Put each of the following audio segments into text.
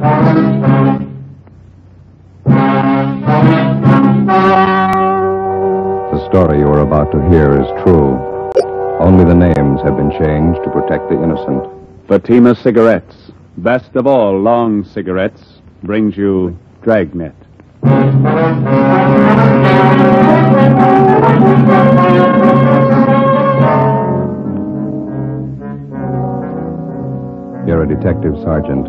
The story you are about to hear is true. Only the names have been changed to protect the innocent. Fatima Cigarettes, best of all long cigarettes, brings you Dragnet. You're a detective sergeant.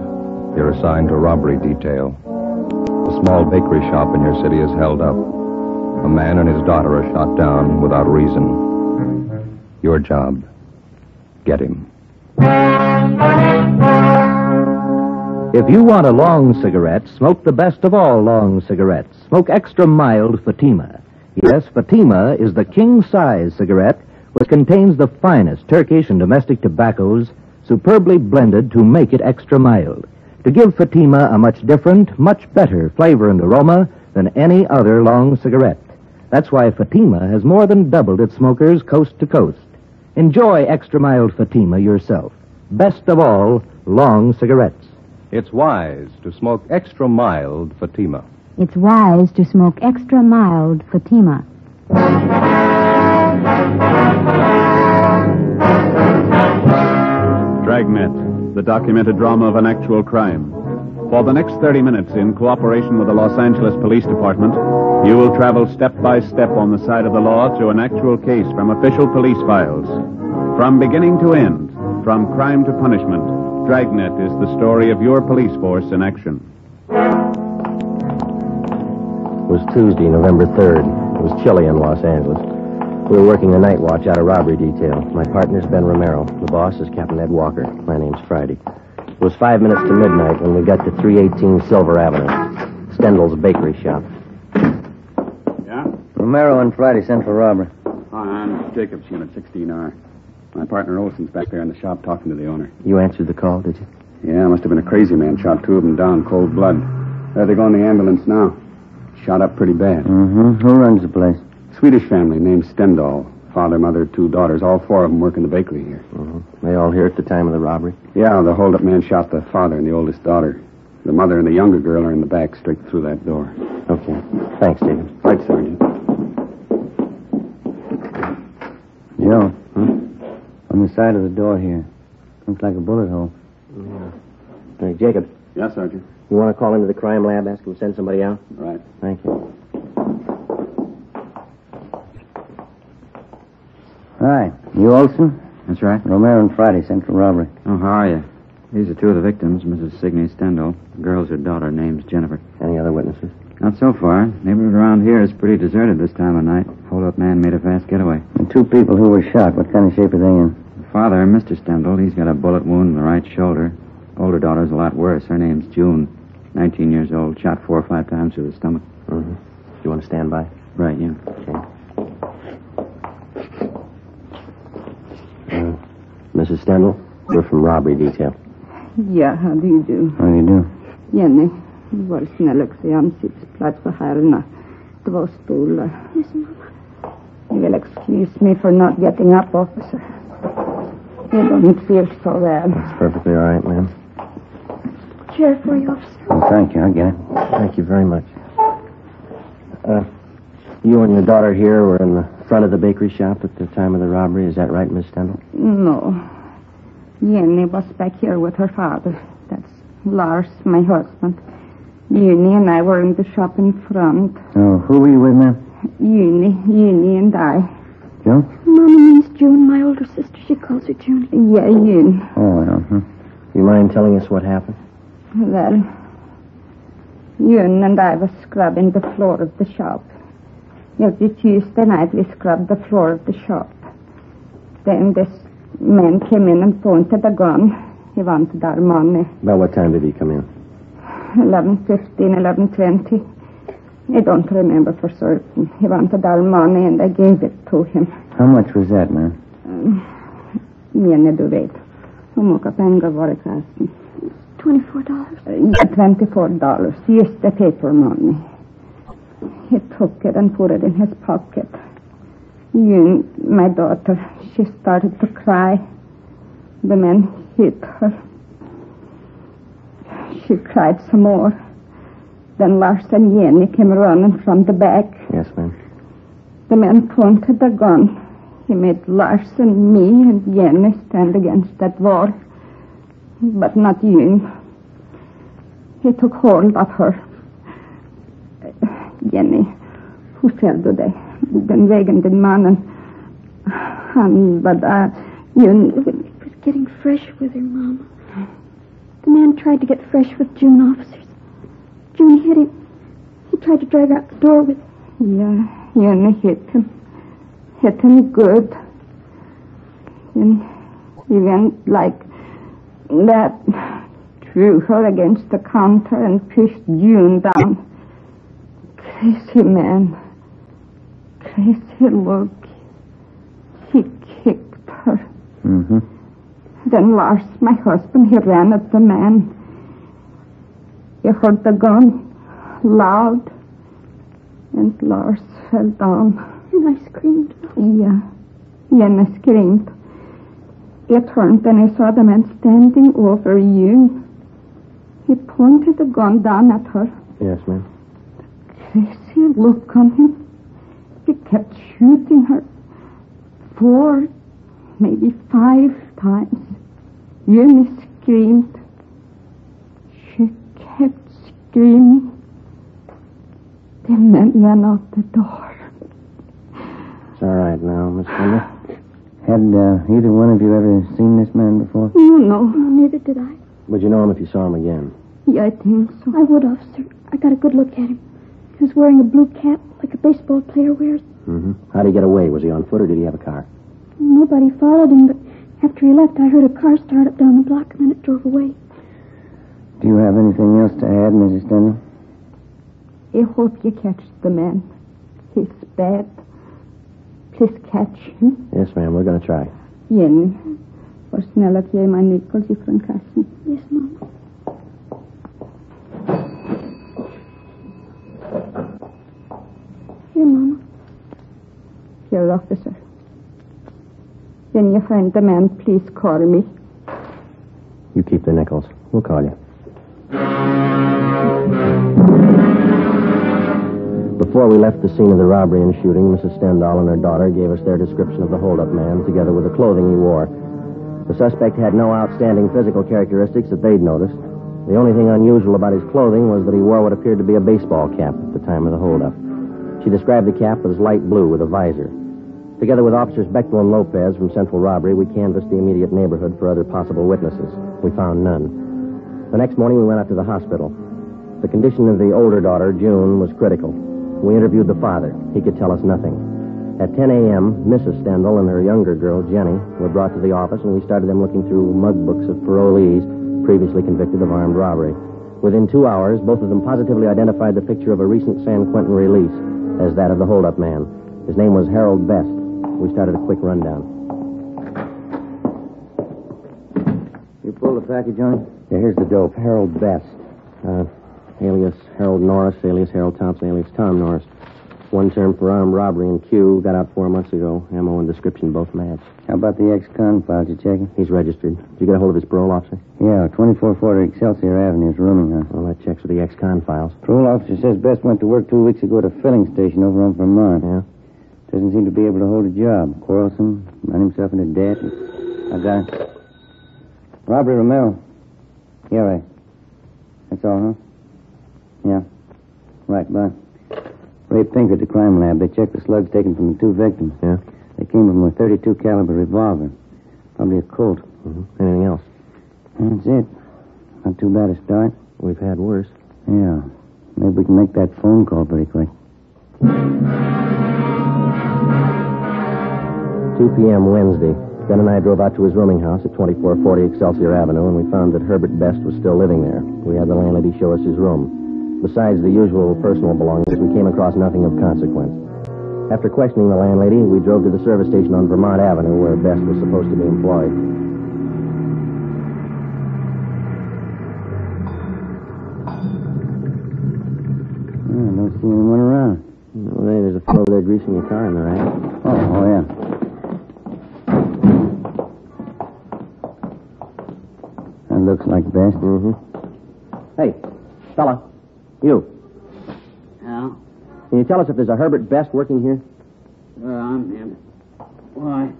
You're assigned to robbery detail. A small bakery shop in your city is held up. A man and his daughter are shot down without reason. Your job, get him. If you want a long cigarette, smoke the best of all long cigarettes. Smoke extra mild Fatima. Yes, Fatima is the king-size cigarette which contains the finest Turkish and domestic tobaccos superbly blended to make it extra mild, to give Fatima a much different, much better flavor and aroma than any other long cigarette. That's why Fatima has more than doubled its smokers coast to coast. Enjoy extra mild Fatima yourself. Best of all, long cigarettes. It's wise to smoke extra mild Fatima. It's wise to smoke extra mild Fatima. Dragnet, the documented drama of an actual crime. For the next 30 minutes, in cooperation with the Los Angeles Police Department, you will travel step by step on the side of the law through an actual case from official police files. From beginning to end, from crime to punishment, Dragnet is the story of your police force in action. It was Tuesday, November 3rd. It was chilly in Los Angeles. We were working the night watch out of robbery detail. My partner's Ben Romero. The boss is Captain Ed Walker. My name's Friday. It was 5 minutes to midnight when we got to 318 Silver Avenue, Stendel's bakery shop. Yeah? Romero and Friday, Central Robbery. Hi, I'm Jacobs, Unit 16R. My partner Olson's back there in the shop talking to the owner. You answered the call, did you? Yeah, must have been a crazy man. Shot two of them down, cold blood. There they go in the ambulance now. Shot up pretty bad. Mm-hmm. Who runs the place? Swedish family named Stendal. Father, mother, two daughters. All four of them work in the bakery here. Mm-hmm. They all here at the time of the robbery? Yeah, the hold-up man shot the father and the oldest daughter. The mother and the younger girl are in the back, straight through that door. Okay. Thanks, David. Right, Sergeant. Joe. Huh? On the side of the door here. Looks like a bullet hole. Yeah. Hey, Jacob. Yes, Sergeant. You want to call into the crime lab, ask them to send somebody out? Right. Thank you. Hi. You Olson? That's right. Romero and Friday, Central Robbery. Oh, how are you? These are two of the victims, Mrs. Signey Stendal. The girl's her daughter, name's Jennifer. Any other witnesses? Not so far. Neighborhood around here is pretty deserted this time of night. Hold-up man made a fast getaway. And two people who were shot. What kind of shape are they in? The father, Mr. Stendal, he's got a bullet wound in the right shoulder. Older daughter's a lot worse. Her name's June. 19 years old. Shot 4 or 5 times through the stomach. Mm-hmm. You want to stand by? Right, yeah. Okay. Mrs. Stendal, we're from robbery detail. Ja, how do you do? How do you do? Jenny, var snäll och se ansiktsplats för herrarna. 2 stolar. Yes, Mama. You will excuse me for not getting up, officer. You don't feel so well. That's perfectly all right, ma'am. Chair for you, officer. Oh, thank you. I'll get it. Thank you very much. You and your daughter here were in the front of the bakery shop at the time of the robbery. Is that right, Miss Stendal? No. Jenny was back here with her father. That's Lars, my husband. Uni and I were in the shop in front. Oh, who were you with, ma'am? Uni and I. Joe? Mama means June, my older sister. She calls her June. Yeah, Uni. Oh, well. You mind telling us what happened? Well, Uni and I was scrubbing the floor of the shop. Every Tuesday night we scrubbed the floor of the shop. Then this man came in and pointed a gun. He wanted our money. About what time did he come in? 11:15, 11:20. I don't remember for certain. He wanted our money and I gave it to him. How much was that, ma'am? Jenny, du vet. Hur många pengar var det kassan? $24. Yeah, $24. Just the paper money. He took it and put it in his pocket. You, my daughter, she started to cry. The man hit her. She cried some more. Then Lars and Jenny came running from the back. Yes, ma'am. The man pointed the gun. He made Lars and me and Jenny stand against that wall. But not June. He took hold of her. Jenny, who fell today? Den vägen din mannen. Han var där. June was getting fresh with her, Mama. The man tried to get fresh with June officers. June hit him. He tried to drag out the door with him. Yeah, June hit him. Hit him good. And he went like that, threw her against the counter and pushed June down. Crazy man. Crazy look. He kicked her. Mm-hmm. Then Lars, my husband, he ran at the man. He heard the gun loud, and Lars fell down. And I screamed. Yeah, Jenny screamed. He turned and he saw the man standing over you. He pointed the gun down at her. Yes, ma'am. Crazy look on him. He kept shooting her 4, maybe 5 times. Jenny screamed. She kept screaming. The man ran out the door. It's all right now, Miss Linda. Had either one of you ever seen this man before? No. Neither did I. Would you know him if you saw him again? Yeah, I think so. I would, officer. I got a good look at him. He was wearing a blue cap like a baseball player wears. Mm-hmm. How'd he get away? Was he on foot or did he have a car? Nobody followed him, but after he left, I heard a car start up down the block, and then it drove away. Do you have anything else to add, Mrs. Stendhal? I hope you catch the man. He's bad. Please catch him. Yes, ma'am. We're going to try. Jenny, var snäll att ge mig nyckels ifrån kassan. Yes, Mom. Here, Mama. Here, officer. When you find the man, please call me. You keep the nickels. We'll call you. Before we left the scene of the robbery and shooting, Mrs. Stendhal and her daughter gave us their description of the hold-up man, together with the clothing he wore. The suspect had no outstanding physical characteristics that they'd noticed. The only thing unusual about his clothing was that he wore what appeared to be a baseball cap at the time of the hold-up. She described the cap as light blue with a visor. Together with Officers Bechtel and Lopez from Central Robbery, we canvassed the immediate neighborhood for other possible witnesses. We found none. The next morning, we went up to the hospital. The condition of the older daughter, June, was critical. We interviewed the father. He could tell us nothing. At 10 a.m., Mrs. Stendhal and her younger girl, Jenny, were brought to the office, and we started them looking through mug books of parolees previously convicted of armed robbery. Within 2 hours, both of them positively identified the picture of a recent San Quentin release as that of the hold-up man. His name was Harold Best. We started a quick rundown. You pulled the package on? Yeah, here's the dope. Harold Best. Alias Harold Norris, alias Harold Thompson, alias Tom Norris. One term for armed robbery in Q. Got out 4 months ago. Ammo and description both match. How about the ex-con files you checking? He's registered. Did you get a hold of his parole officer? Yeah, 2440 Excelsior Avenue's rooming house. Well, that checks with the ex-con files. Parole officer says Best went to work 2 weeks ago at a filling station over on Vermont. Yeah? Doesn't seem to be able to hold a job. Quarrelsome, run himself into debt. I got it. Robbery Romero. Yeah, right. That's all, huh? Yeah. Right, bye. Ray Pinker at the crime lab. They checked the slugs taken from the 2 victims. Yeah? They came from a .32 caliber revolver. Probably a Colt. Mm-hmm. Anything else? That's it. Not too bad a start. We've had worse. Yeah. Maybe we can make that phone call pretty quick. 2 p.m. Wednesday. Ben and I drove out to his rooming house at 2440 Excelsior Avenue, and we found that Herbert Best was still living there. We had the landlady show us his room. Besides the usual personal belongings, we came across nothing of consequence. After questioning the landlady, we drove to the service station on Vermont Avenue, where Best was supposed to be employed. I don't see anyone around. Well, there's a fellow there greasing your car in the rack. Oh, yeah. That looks like Best. Mm-hmm. Hey, fella. You. Yeah? Can you tell us if there's a Herbert Best working here? I'm him. Why?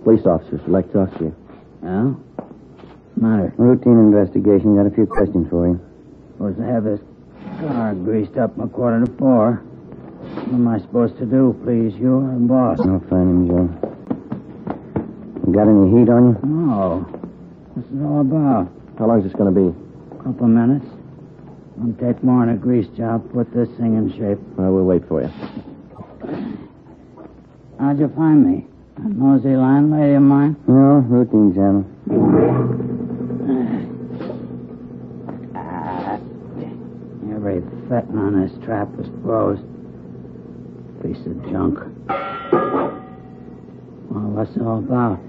Police officers would like to talk to you. Yeah? Matter. Routine investigation. Got a few questions for you. Supposed to have this car greased up a 3:45. What am I supposed to do, please? You're the boss. I'll find him, Joe. You got any heat on you? No. What's it all about? How long is this going to be? Couple minutes. Won't take more than a grease job. Put this thing in shape. We'll wait for you. How'd you find me? That nosy landlady of mine? No, routine channel. Every fettin' on this trap was closed. Piece of junk. Well, what's it all about?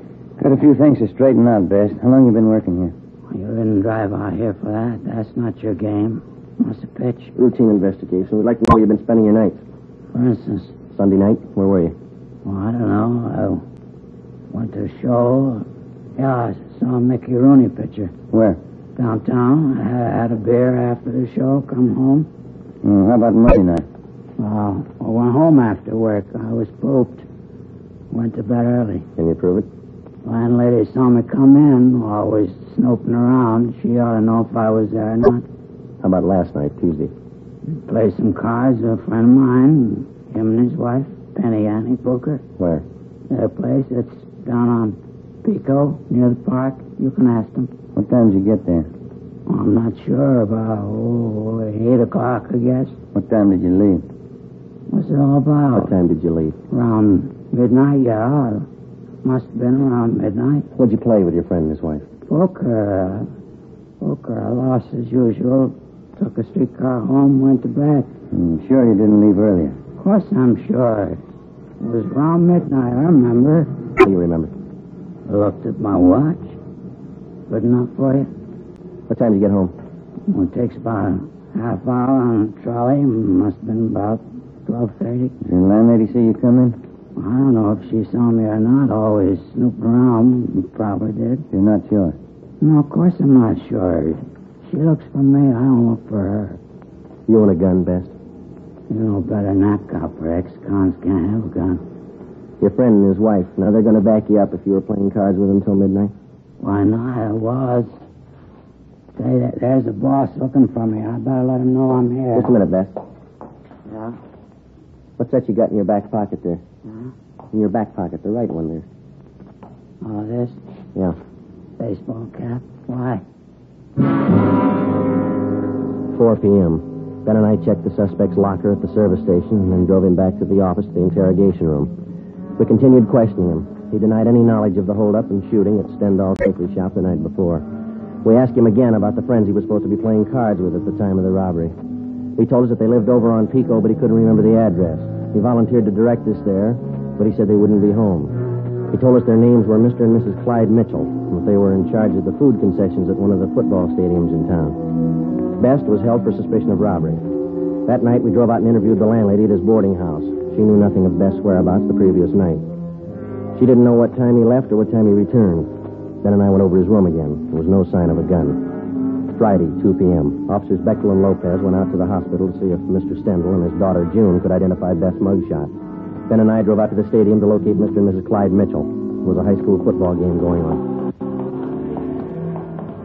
Got a few things to straighten out, Best. How long you been working here? Well, you didn't drive out here for that. That's not your game. What's the pitch? Routine investigation. We'd like to know where you've been spending your nights. For instance? Sunday night? Where were you? Well, I don't know. I went to a show. Yeah, I saw a Mickey Rooney picture. Where? Downtown. I had a beer after the show. Come home. How about Monday night? I went home after work. I was pooped. Went to bed early. Can you prove it? Landlady saw me come in, always snooping around. She ought to know if I was there or not. How about last night, Tuesday? Played some cards with a friend of mine, him and his wife, Penny Annie Booker. Where? Their place, it's down on Pico, near the park. You can ask them. What time did you get there? Well, I'm not sure. About 8 o'clock, I guess. What time did you leave? What's it all about? What time did you leave? Around midnight, yeah. Must have been around midnight. What'd you play with your friend and his wife? Poker. I lost as usual. Took a streetcar home, went to bed. Sure you didn't leave earlier? Of course I'm sure. It was around midnight, I remember. What do you remember? I looked at my watch. Good enough for you? What time did you get home? Well, it takes about a half hour on a trolley. Must have been about 12:30. Did your landlady see you come in? I don't know if she saw me or not. Always snooping around. Probably did. You're not sure? No, of course I'm not sure. She looks for me. I don't look for her. You own a gun, Best? You know better than that, copper. Ex-cons can't have a gun. Your friend and his wife. Now, they're going to back you up if you were playing cards with them till midnight? Why not? I was. Say that there's a boss looking for me. I better let him know I'm here. Just a minute, Best. Yeah? What's that you got in your back pocket there? Huh? In your back pocket, the right one there. Oh, this? Yeah. Baseball cap? Why? 4 p.m. Ben and I checked the suspect's locker at the service station and then drove him back to the office, the interrogation room. We continued questioning him. He denied any knowledge of the holdup and shooting at Stendhal's bakery shop the night before. We asked him again about the friends he was supposed to be playing cards with at the time of the robbery. He told us that they lived over on Pico, but he couldn't remember the address. He volunteered to direct us there, but he said they wouldn't be home. He told us their names were Mr. and Mrs. Clyde Mitchell, and that they were in charge of the food concessions at one of the football stadiums in town. Best was held for suspicion of robbery. That night, we drove out and interviewed the landlady at his boarding house. She knew nothing of Best's whereabouts the previous night. She didn't know what time he left or what time he returned. Ben and I went over his room again. There was no sign of a gun. Friday, 2 p.m. Officers Bechtel and Lopez went out to the hospital to see if Mr. Stendhal and his daughter June could identify Best's mugshot. Ben and I drove out to the stadium to locate Mr. and Mrs. Clyde Mitchell. There was a high school football game going on.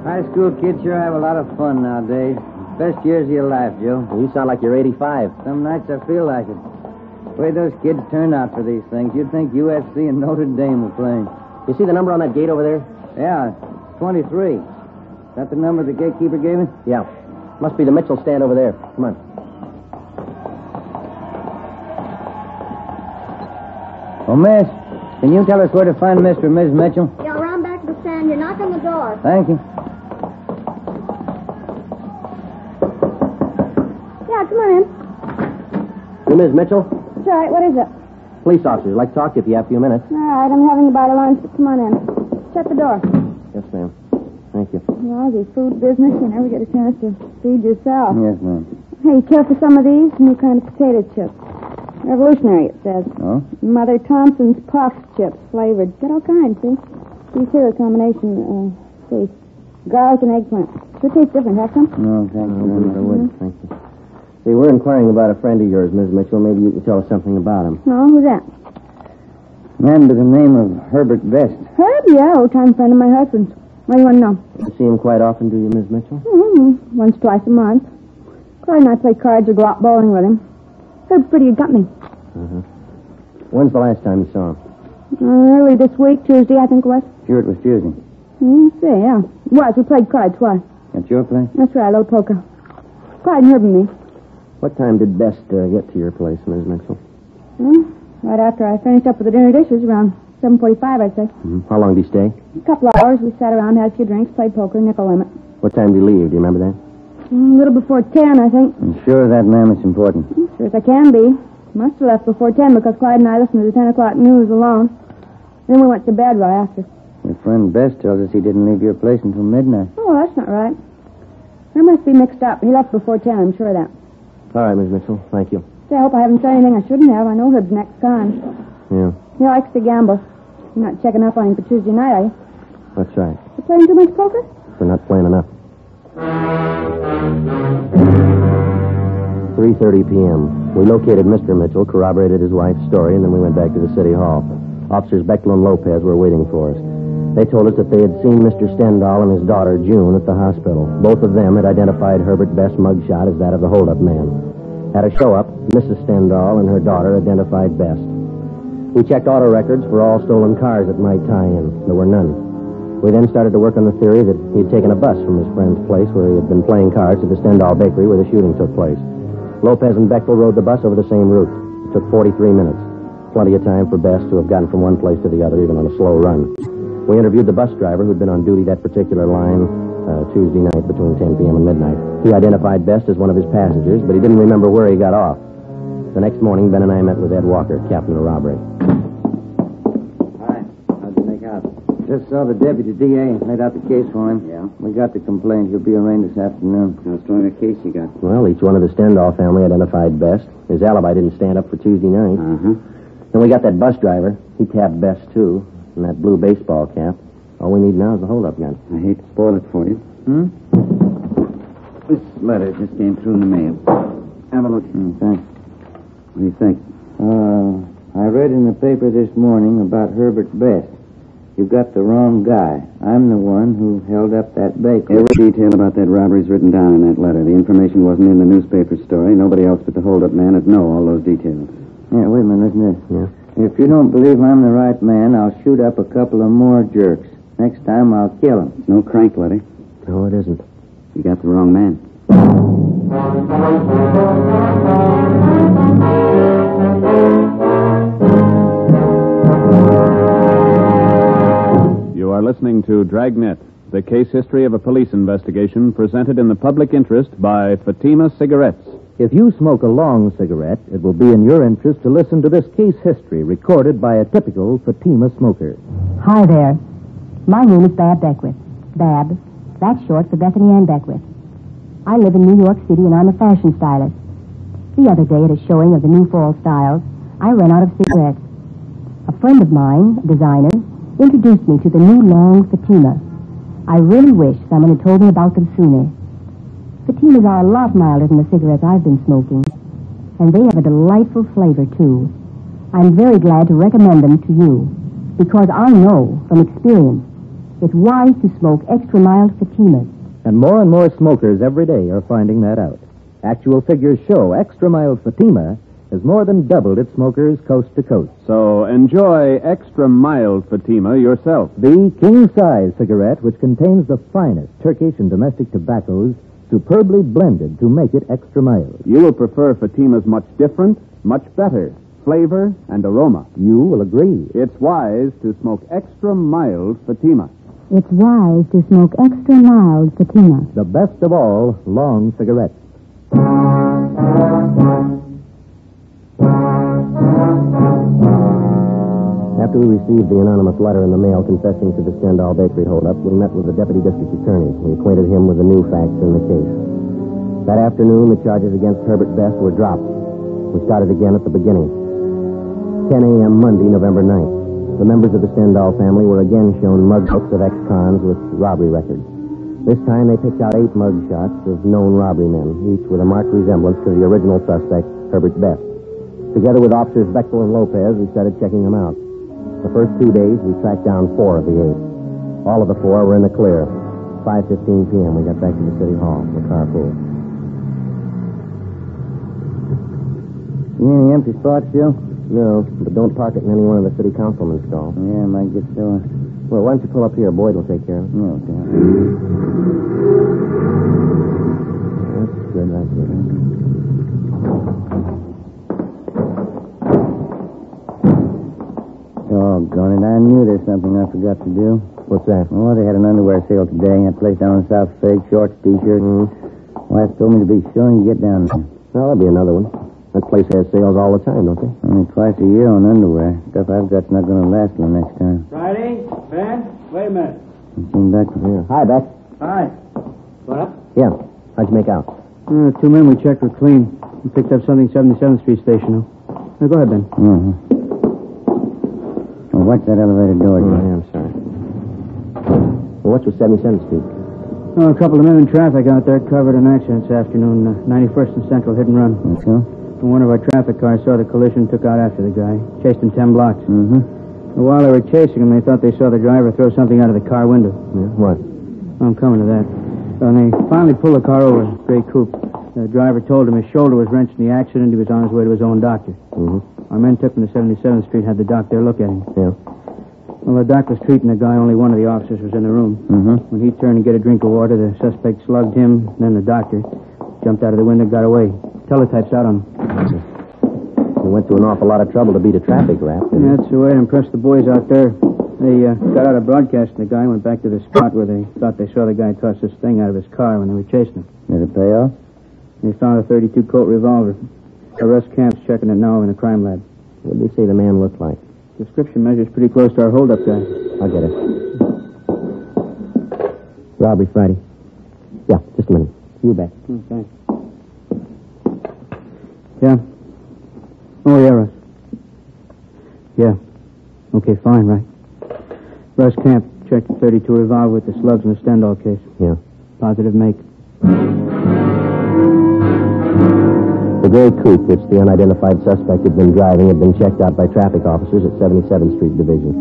High school kids sure have a lot of fun nowadays. Best years of your life, Joe. Well, you sound like you're 85. Some nights I feel like it. The way those kids turn out for these things, you'd think UFC and Notre Dame were playing. You see the number on that gate over there? Yeah, 23. Is that the number the gatekeeper gave me? Yeah. Must be the Mitchell stand over there. Come on. Oh, miss, can you tell us where to find Mr. and Ms. Mitchell? Yeah, around back to the stand. You knock on the door. Thank you. Yeah, come on in. You Ms. Mitchell? That's all right. What is it? Police officers. Like to talk to you if you have a few minutes. All right, I'm having a bite of lunch, but come on in. Shut the door. Yes, ma'am. Thank you. Well, the food business, you never get a chance to feed yourself. Yes, ma'am. Hey, care for some of these? New kind of potato chips. Revolutionary, it says. Oh? Mother Thompson's Puff chips, flavored. Got all kinds, see? These here are a combination, see. Garlic and eggplant. Your taste different, have some? No, thank you. I would. Thank you. See, we're inquiring about a friend of yours, Ms. Mitchell. Maybe you can tell us something about him. No, who's that? Man by the name of Herbert Best. Herb, yeah, old-time friend of my husband's. What do you want to know? You see him quite often, do you, Ms. Mitchell? Mm-hmm. Once, twice a month. Clyde and I play cards or go out bowling with him. Herb's pretty good company. Uh-huh. When's the last time you saw him? Early this week, Tuesday, I think it was. Sure, it was Tuesday. See, yeah. It was. We played cards twice. At your place? That's right, a little poker. Clyde and Herb and me. What time did Best get to your place, Ms. Mitchell? Right after I finished up with the dinner dishes, around 7:45, I'd say. Mm-hmm. How long did he stay? A couple of hours. We sat around, had a few drinks, played poker, nickel limit. What time did he leave? Do you remember that? A little before 10, I think. I'm sure that man is important. Sure as I can be. Must have left before 10 because Clyde and I listened to the 10 o'clock news alone. Then we went to bed right after. Your friend Best tells us he didn't leave your place until midnight. Oh, that's not right. I must be mixed up. He left before 10, I'm sure of that. All right, Ms. Mitchell. Thank you. I hope I haven't said anything I shouldn't have. I know Herb's next con. Yeah, He likes to gamble. You're not checking up on him for Tuesday night, are you? that's right. You playing too much poker? We're not playing enough. 3:30 p.m. We located Mr. Mitchell, corroborated his wife's story, and then we went back to the city hall. Officers Bechtel and Lopez were waiting for us. They told us that they had seen Mr. Stendhal and his daughter, June, at the hospital. Both of them had identified Herbert Best's mugshot as that of the holdup man. At a show-up, Mrs. Stendhal and her daughter identified Best. We checked auto records for all stolen cars that might tie in. There were none. We then started to work on the theory that he had taken a bus from his friend's place where he had been playing cards to the Stendhal bakery where the shooting took place. Lopez and Bechtel rode the bus over the same route. It took 43 minutes. Plenty of time for Best to have gotten from one place to the other, even on a slow run. We interviewed the bus driver who'd been on duty that particular line Tuesday night between 10 p.m. and midnight. He identified Best as one of his passengers, but he didn't remember where he got off. The next morning, Ben and I met with Ed Walker, captain of robbery. Hi. How'd you make out? Just saw the deputy DA. Laid out the case for him. Yeah? We got the complaint. He'll be arraigned this afternoon. How strong a case you got? Well, each one of the Stendhal family identified Best. His alibi didn't stand up for Tuesday night. Uh-huh. Then we got that bus driver. He tapped Best, too. And that blue baseball cap. All we need now is the hold-up gun. I hate to spoil it for you. This letter just came through in the mail. Have a look. Thanks. What do you think? I read in the paper this morning about Herbert Best. You got the wrong guy. I'm the one who held up that bakery. Every detail about that robbery is written down in that letter. The information wasn't in the newspaper story. Nobody else but the hold-up man would know all those details. Yeah, wait a minute, listen to this. Yeah? If you don't believe I'm the right man, I'll shoot up a couple of more jerks. Next time, I'll kill him. It's no crank letter. No, it isn't. You got the wrong man. You are listening to Dragnet, the case history of a police investigation presented in the public interest by Fatima Cigarettes. If you smoke a long cigarette, it will be in your interest to listen to this case history recorded by a typical Fatima smoker. Hi there. My name is Bab Beckwith. Bab. That's short for Bethany Ann Beckwith. I live in New York City and I'm a fashion stylist. The other day at a showing of the new fall styles, I ran out of cigarettes. A friend of mine, a designer, introduced me to the new long Fatima. I really wish someone had told me about them sooner. Fatimas are a lot milder than the cigarettes I've been smoking, and they have a delightful flavor, too. I'm very glad to recommend them to you, because I know from experience it's wise to smoke extra mild Fatimas. And more smokers every day are finding that out. Actual figures show extra mild Fatima has more than doubled its smokers coast to coast. So enjoy extra mild Fatima yourself. The king-size cigarette, which contains the finest Turkish and domestic tobaccos, superbly blended to make it extra mild. You will prefer Fatima's much different, much better flavor and aroma. You will agree. It's wise to smoke extra mild Fatima. It's wise to smoke extra mild Fatima. The best of all long cigarettes. After we received the anonymous letter in the mail confessing to the Stendhal bakery holdup, we met with the deputy district attorney. We acquainted him with the new facts in the case. That afternoon, the charges against Herbert Best were dropped. We started again at the beginning. 10 a.m. Monday, November 9th. The members of the Stendhal family were again shown mugbooks of ex-cons with robbery records. This time they picked out 8 mug shots of known robbery men, each with a marked resemblance to the original suspect, Herbert Best. Together with officers Bechtel and Lopez, we started checking them out. The first 2 days, we tracked down 4 of the 8. All of the 4 were in the clear. 5:15 p.m., we got back to the city hall, the car pool. See any empty spots, Joe? No, but don't park it in any one of the city councilman's stalls. Yeah, might get sore. Well, why don't you pull up here? Boyd will take care of it. No, okay. That's good, right there. Doggone it, I knew there's something I forgot to do. What's that? Oh, they had an underwear sale today. That place down in South Fig, shorts, T-shirt. Wife told me to be sure and get down there. Well, there'll be another one. That place has sales all the time, don't they? Only twice a year on underwear. Stuff I've got's not going to last till next time. Friday? Ben? Wait a minute. Came back from here. Hi, Beck. Hi. What up? Yeah. How'd you make out? 2 men we checked were clean. We picked up something 77th Street station. Now, go ahead, Ben. Mm-hmm. Well, watch that elevator door, Joe. Yeah, I'm sorry. Well, what's with 77th Street? Oh, a couple of men in traffic out there covered an accident this afternoon. 91st and Central, hit and run. That's so? And one of our traffic cars saw the collision, took out after the guy. Chased him 10 blocks. Mm-hmm. And while they were chasing him, they thought they saw the driver throw something out of the car window. Yeah, what? I'm coming to that. When they finally pulled the car over, gray coupe, the driver told him his shoulder was wrenched in the accident. He was on his way to his own doctor. Mm-hmm. Our men took him to 77th Street, had the doc there look at him. Yeah. Well, the doc was treating the guy. Only one of the officers was in the room. Mm-hmm. When he turned to get a drink of water, the suspect slugged him, then the doctor. Jumped out of the window, got away. Teletype's out on him. He went through an awful lot of trouble to beat a traffic rap. Yeah, that's the way to impress the boys out there. They got out of broadcasting the guy, went back to the spot where they thought they saw the guy toss this thing out of his car when they were chasing him. Did it pay off? They found a 32 Colt revolver. Russ Camp's checking it now in the crime lab. What did they say the man looked like? Description measures pretty close to our holdup guy. I'll get it. Robbery Friday. Yeah, just a minute. You bet. Okay. Yeah. Oh, yeah, Russ. Yeah. Okay, fine, right. Russ Camp checked the 32 revolver with the slugs in the Stendhal case. Yeah. Positive make. The gray coupe, which the unidentified suspect had been driving, had been checked out by traffic officers at 77th Street Division.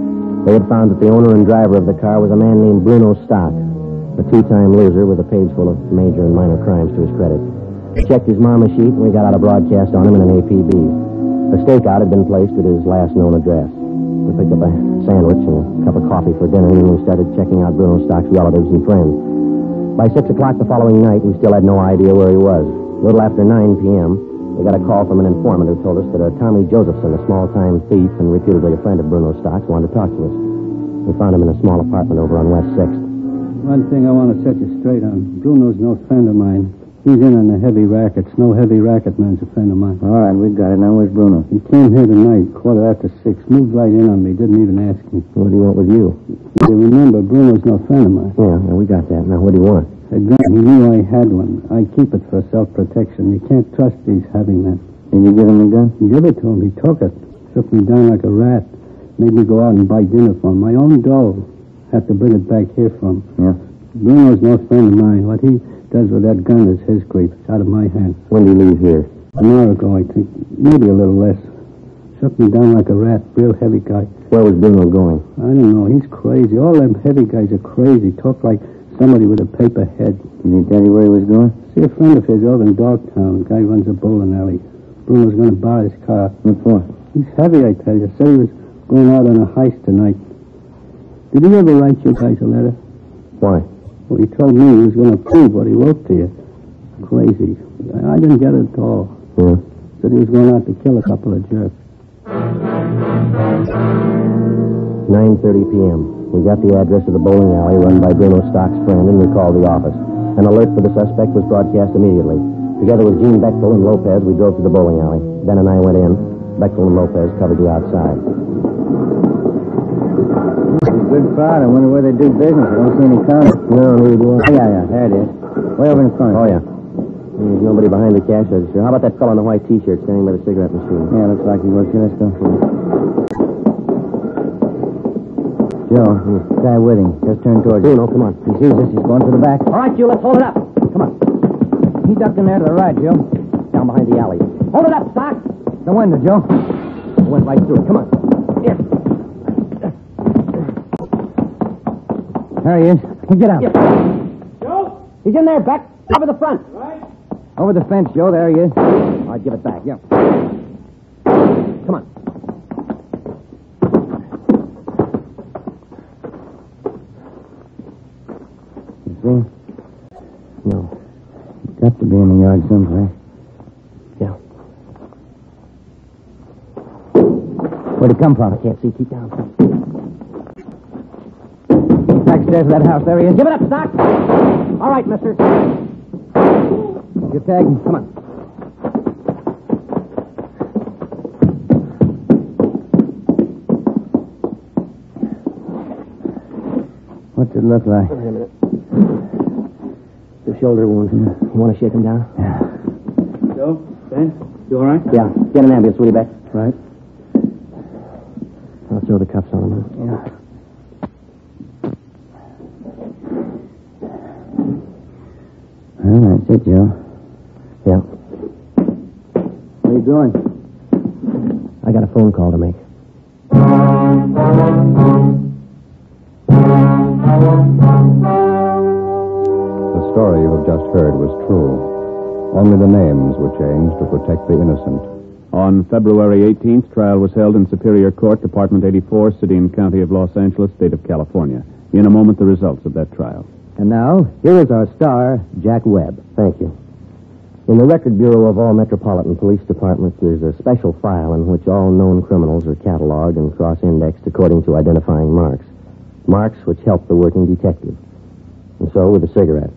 They had found that the owner and driver of the car was a man named Bruno Stock, a 2-time loser with a page full of major and minor crimes to his credit. We checked his mama sheet, and we got out a broadcast on him in an APB. A stakeout had been placed at his last known address. We picked up a sandwich and a cup of coffee for dinner, and we started checking out Bruno Stock's relatives and friends. By 6 o'clock the following night, we still had no idea where he was. A little after 9 p.m., we got a call from an informant who told us that a Tommy Josephson, a small-time thief and reputedly a friend of Bruno Stock's, wanted to talk to us. We found him in a small apartment over on West 6th. One thing I want to set you straight on. Bruno's no friend of mine. He's in on the heavy rackets. No heavy racket man's a friend of mine. All right, we got it. Now, where's Bruno? He came here tonight, 6:15. Moved right in on me. Didn't even ask me. What do you want with you? You remember, Bruno's no friend of mine. Yeah, we got that. Now, what do you want? A gun. He knew I had one. I keep it for self-protection. You can't trust these heavy men. Did you give him the gun? Give it to him. He took it. Shook me down like a rat. Made me go out and buy dinner for him. My own dough. Had to bring it back here from. Yeah. Bruno's no friend of mine. What he does with that gun is his grief. It's out of my hands. When did he leave here? An hour ago, I think. Maybe a little less. Shook me down like a rat. Real heavy guy. Where was Bruno going? I don't know. He's crazy. All them heavy guys are crazy. Talk like somebody with a paper head. Did he tell you where he was going? See a friend of his over in Dogtown. Guy runs a bowling alley. Bruno's going to borrow his car. What for? He's heavy, I tell you. Said he was going out on a heist tonight. Did he ever write you guys a letter? Why? Well, he told me he was going to prove what he wrote to you. Crazy. I didn't get it at all. Yeah. Said he was going out to kill a couple of jerks. 9:30 p.m. We got the address of the bowling alley run by Bruno Stock's friend, and we called the office. An alert for the suspect was broadcast immediately. Together with Gene Bechtel and Lopez, we drove to the bowling alley. Ben and I went in. Bechtel and Lopez covered the outside. It's a good crowd. I wonder where they do business. I don't see any counters. No, neither do I. Oh, yeah, there it is. Way over in front. Oh, yeah. There's nobody behind the cash register. How about that fellow in the white T-shirt standing by the cigarette machine? Yeah, looks like he works here. Let's go. Joe, the guy with him. Just turned towards you. No, come on. He sees us. He's going for the back. All right, you, let's hold it up. Come on. He ducked in there to the right, Joe. Down behind the alley. Hold it up, Stock. The window, Joe. It went right through it. Come on. Here. There he is. Get out. Joe! He's in there, back over the front. Right. Over the fence, Joe. There he is. All right, give it back. Yeah. Come on. You see? No. He's got to be in the yard someplace. Yeah. Where'd he come from? I can't see. Keep down. He's backstairs of that house. There he is. Give it up, Stock. All right, mister. You tag him. Come on. What's it look like? Wait a minute. The shoulder wound. You want to shake him down? Yeah. Joe? Ben? You all right? Yeah. Get an ambulance, will you, Beck? Right. I'll throw the cuffs on him. Yeah. Well, that's it, Joe. Yeah. Where you going? I got a phone call to make. The story you have just heard was true. Only the names were changed to protect the innocent. On February 18th, trial was held in Superior Court, Department 84, City and County of Los Angeles, State of California. In a moment, the results of that trial. And now, here is our star, Jack Webb. Thank you. In the Record Bureau of all Metropolitan Police Departments, there's a special file in which all known criminals are cataloged and cross-indexed according to identifying marks. Marks which help the working detective. And so with the cigarette.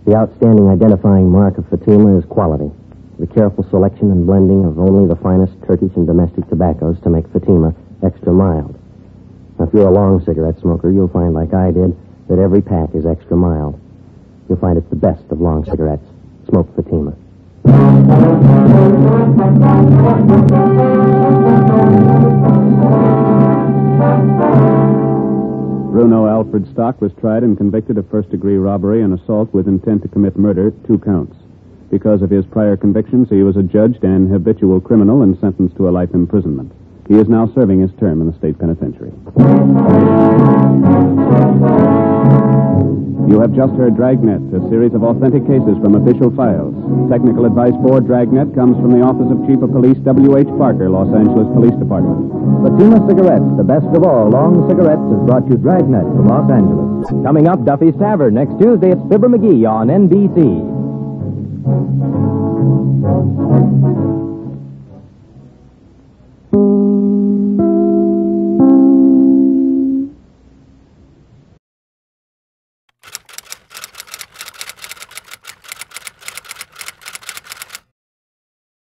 The outstanding identifying mark of Fatima is quality. The careful selection and blending of only the finest Turkish and domestic tobaccos to make Fatima extra mild. Now, if you're a long cigarette smoker, you'll find, like I did, that every pack is extra mild. You'll find it's the best of long cigarettes. Smoke Fatima. Bruno Alfred Stock was tried and convicted of first-degree robbery and assault with intent to commit murder, 2 counts. Because of his prior convictions, he was adjudged an habitual criminal and sentenced to a life imprisonment. He is now serving his term in the state penitentiary. You have just heard Dragnet, a series of authentic cases from official files. Technical advice for Dragnet comes from the Office of Chief of Police W.H. Parker, Los Angeles Police Department. Fatima Cigarettes, the best of all long cigarettes, has brought you Dragnet from Los Angeles. Coming up, Duffy's Tavern. Next Tuesday, it's Fibber McGee on NBC.